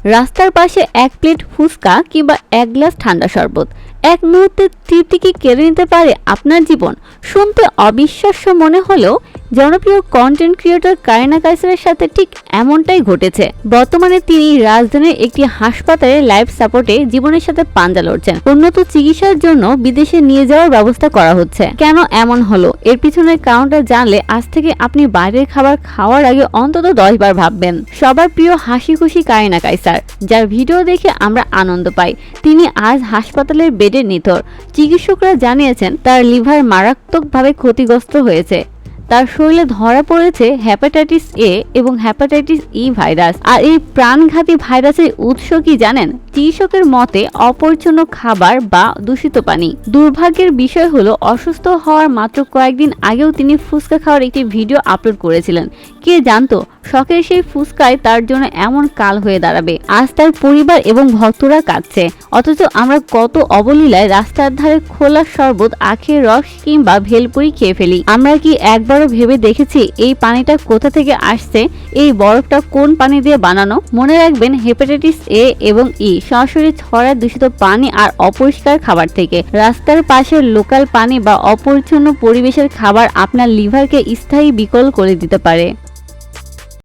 রাস্তার পাশে এক প্লেট ফুচকা কিংবা এক গ্লাস ঠান্ডা শরবত এক মুহূর্তে তৃপ্তি কি কেড়ে নিতে পারে আপনার জীবন? শুনতে অবিশ্বাস্য মনে হলেও জনপ্রিয় কন্টেন্ট ক্রিয়েটর কারিনা কাইসারের সাথে ঠিক এমনটাই ঘটেছে। বর্তমানে তিনি রাজধানীর একটি হাসপাতালে লাইফ সাপোর্টে জীবনের সাথে পাঞ্জা লড়ছেন। উন্নত চিকিৎসার জন্য বিদেশে নিয়ে যাওয়ার ব্যবস্থা করা হচ্ছে। কেন এমন হলো, এর পিছনের কারণটা জানলে আজ থেকে আপনি বাইরের খাবার খাওয়ার আগে অন্তত 10 বার ভাববেন। সবার প্রিয় হাসি খুশি কারিনা কাইসার, যার ভিডিও দেখে আমরা আনন্দ পাই, তিনি আজ হাসপাতালের বেডে নিথর। চিকিৎসকরা জানিয়েছেন তার লিভার মারাত্মকভাবে ক্ষতিগ্রস্ত হয়েছে। তার শরীরে ধরা পড়েছে হেপাটাইটিস এ এবং হেপাটাইটিস ই ভাইরাস। আর এই প্রাণঘাতী ভাইরাসের উৎস কি জানেন? চিকিৎসকের মতে অপরিচ্ছন্ন খাবার বা দূষিত পানি। দুর্ভাগ্যের বিষয় হলো, অসুস্থ হওয়ার মাত্র কয়েকদিন আগেও তিনি ফুচকা খাওয়ার একটি ভিডিও আপলোড করেছিলেন। কে জানতো শখের সেই ফুচকায় তার জন্য এমন কাল হয়ে দাঁড়াবে। আজ তার পরিবার এবং ভক্তরা কাঁদছে, অথচ আমরা কত অবলীলায় রাস্তার ধারে খোলা শরবত, আখের রস কিংবা ভেলপুরি খেয়ে ফেলি। আমরা কি একবারও ভেবে দেখেছি এই পানিটা কোথা থেকে আসছে, এই বরফটা কোন পানি দিয়ে বানানো? মনে রাখবেন, হেপাটাইটিস এ এবং ই সরাসরি ছড়ায় দূষিত পানি আর অপরিষ্কার খাবার থেকে। রাস্তার পাশের লোকাল পানি বা অপরিচ্ছন্ন পরিবেশের খাবার আপনার লিভারকে স্থায়ী বিকল করে দিতে পারে।